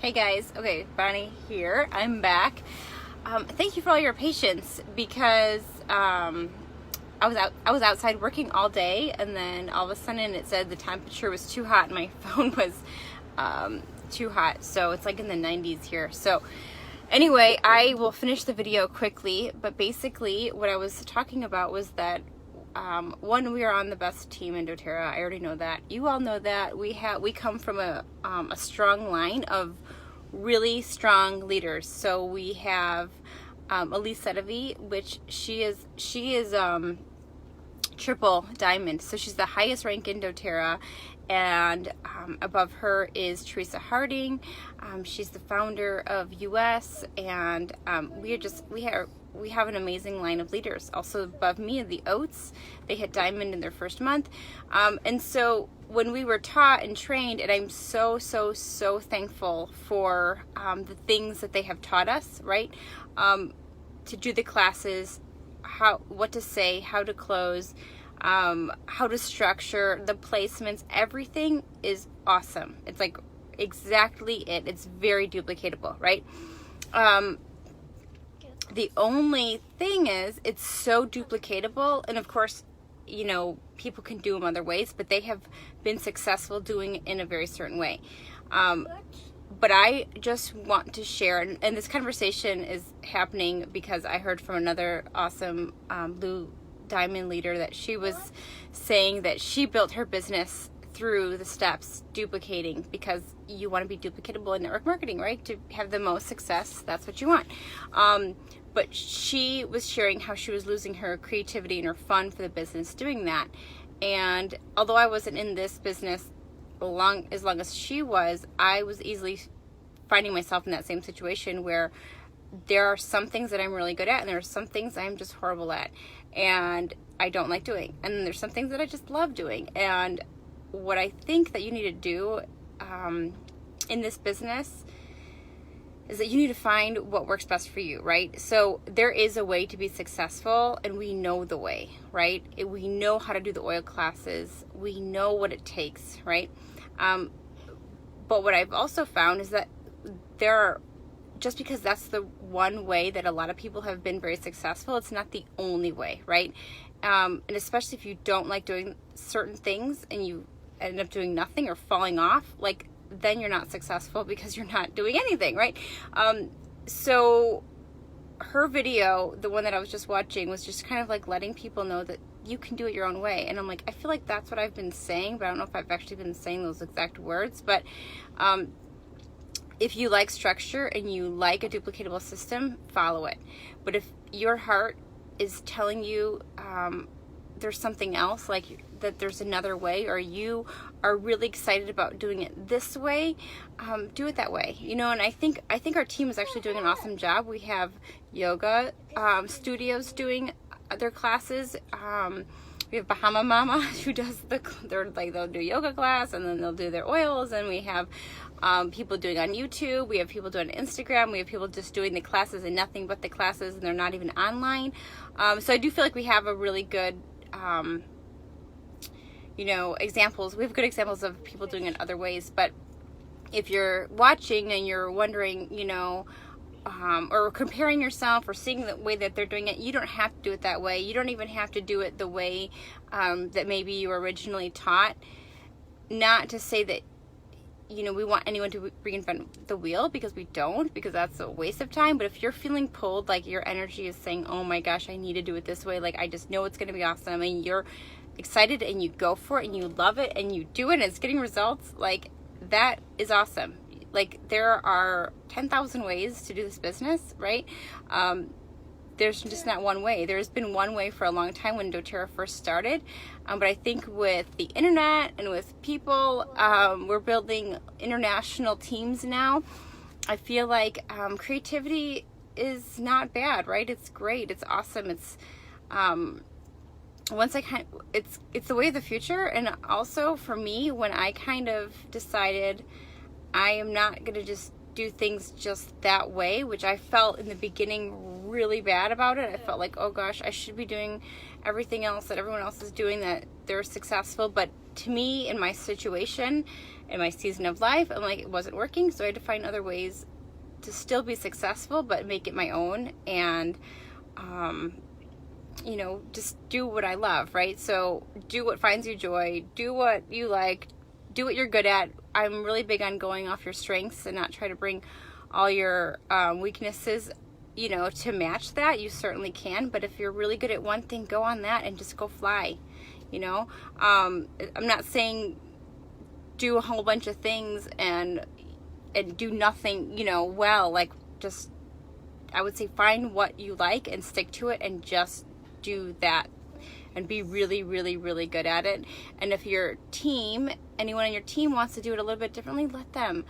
Hey guys, okay, Bonnie here. I'm back. Thank you for all your patience because I was outside working all day, and then all of a sudden it said the temperature was too hot and my phone was too hot. So it's like in the 90s here. So anyway, I will finish the video quickly, but basically what I was talking about was that one, we are on the best team in doTERRA. I already know that. You all know that. We come from a strong line of really strong leaders. So we have Elise Sedavi, which she is triple diamond. So she's the highest rank in doTERRA, and above her is Teresa Harding. She's the founder of US, and we have an amazing line of leaders. Also above me are the Oats. They hit diamond in their first month. And so when we were taught and trained, and I'm so thankful for the things that they have taught us, right? To do the classes, what to say, how to close, how to structure the placements, everything is awesome. It's like exactly it. It's very duplicatable, right? The only thing is it's so duplicatable, and of course, you know, people can do them other ways, but they have been successful doing it in a very certain way. But I just want to share, and this conversation is happening because I heard from another awesome blue diamond leader that she was saying that she built her business through the steps duplicating, because you want to be duplicatable in network marketing, right? To have the most success, that's what you want. But she was sharing how she was losing her creativity and her fun for the business doing that. And although I wasn't in this business as long as she was, I was easily finding myself in that same situation where there are some things that I'm really good at, and there are some things I'm just horrible at and I don't like doing. And then there's some things that I just love doing. And what I think that you need to do in this business is that you need to find what works best for you, right? So there is a way to be successful, and we know the way, right? We know how to do the oil classes. We know what it takes, right? But what I've also found is that just because that's the one way that a lot of people have been very successful, it's not the only way, right? And especially if you don't like doing certain things and you end up doing nothing or falling off, like, then you're not successful because you're not doing anything, right? So her video, the one that I was just watching, was just kind of like letting people know that you can do it your own way. And I'm like, I feel like that's what I've been saying, but I don't know if I've actually been saying those exact words. But if you like structure and you like a duplicatable system, follow it. But if your heart is telling you there's something else, like that there's another way, or you are really excited about doing it this way, do it that way, you know. And I think our team is actually doing an awesome job. We have yoga studios doing their classes. We have Bahama Mama who does they'll do yoga class, and then they'll do their oils, and we have people doing on YouTube, we have people doing on Instagram, we have people just doing the classes and nothing but the classes, and they're not even online. So I do feel like we have a really good examples. We have good examples of people doing it other ways. But if you're watching and you're wondering, or comparing yourself or seeing the way that they're doing it, you don't have to do it that way. You don't even have to do it the way that maybe you were originally taught. Not to say that, we want anyone to reinvent the wheel, because we don't, because that's a waste of time. But if you're feeling pulled, like your energy is saying, oh my gosh, I need to do it this way, like I just know it's going to be awesome, and you're excited and you go for it and you love it and you do it and it's getting results, like that is awesome. Like there are 10,000 ways to do this business, right? There's just not one way. There's been one way for a long time when doTERRA first started, but I think with the internet and with people, we're building international teams now. I feel like creativity is not bad, right? It's great. It's awesome. It's it's the way of the future. And also for me, when I kind of decided I am not going to just do things just that way, which I felt in the beginning really bad about it. I felt like, oh gosh, I should be doing everything else that everyone else is doing, that they're successful. But to me, in my situation, in my season of life, I'm like, it wasn't working, so I had to find other ways to still be successful, but make it my own, and you know, just do what I love, right? So do what finds you joy, do what you like, do what you're good at. I'm really big on going off your strengths and not try to bring all your weaknesses, you know, to match that. You certainly can, but if you're really good at one thing, go on that and just go fly, you know. I'm not saying do a whole bunch of things and do nothing, you know, well. Like, just, I would say find what you like and stick to it and just do that and be really, really, really good at it. And if your team, anyone on your team wants to do it a little bit differently, let them.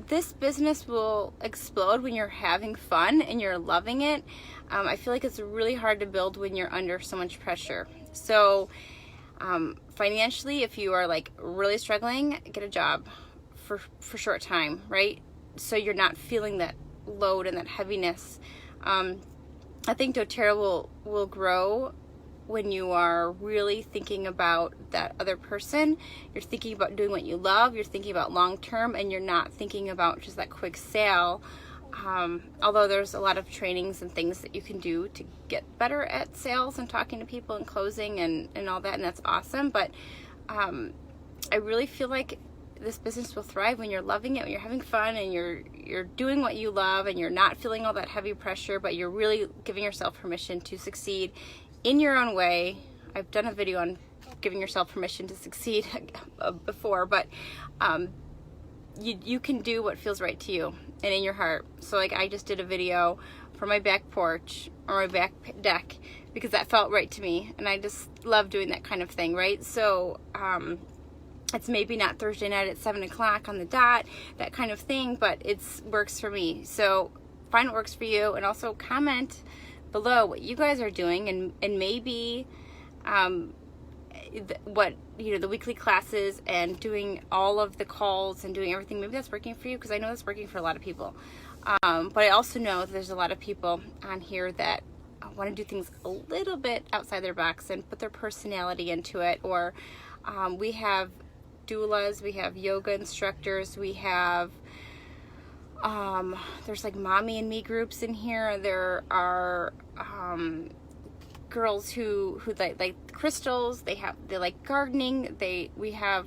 This business will explode when you're having fun and you're loving it. I feel like it's really hard to build when you're under so much pressure. So financially, if you are like really struggling, get a job for short time, right? So you're not feeling that load and that heaviness. I think doTERRA will grow when you are really thinking about that other person. You're thinking about doing what you love, you're thinking about long term, and you're not thinking about just that quick sale. Although there's a lot of trainings and things that you can do to get better at sales and talking to people and closing and all that, and that's awesome. But I really feel like this business will thrive when you're loving it, when you're having fun, and you're doing what you love, and you're not feeling all that heavy pressure, but you're really giving yourself permission to succeed in your own way. I've done a video on giving yourself permission to succeed before, but you can do what feels right to you and in your heart. So like, I just did a video for my back porch or my back deck because that felt right to me, and I just love doing that kind of thing, right? So it's maybe not Thursday night at 7 o'clock on the dot, that kind of thing, but it works for me. So find what works for you, and also comment below what you guys are doing, and maybe what, you know, the weekly classes and doing all of the calls and doing everything, maybe that's working for you, because I know that's working for a lot of people. But I also know that there's a lot of people on here that want to do things a little bit outside their box and put their personality into it. Or we have doulas, we have yoga instructors, we have there's like mommy and me groups in here. There are girls who like crystals. They like gardening. We have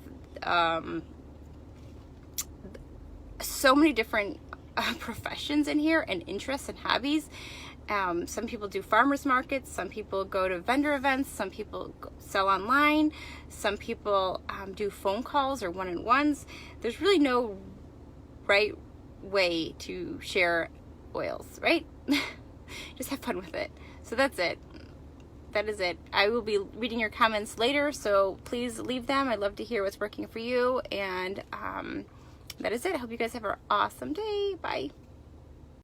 so many different professions in here, and interests and hobbies. Some people do farmers markets, some people go to vendor events, some people sell online, some people do phone calls or one-on-ones. There's really no right way to share oils, right? Just have fun with it. So that's it. That is it. I will be reading your comments later, so please leave them. I'd love to hear what's working for you. And that is it. I hope you guys have an awesome day. Bye.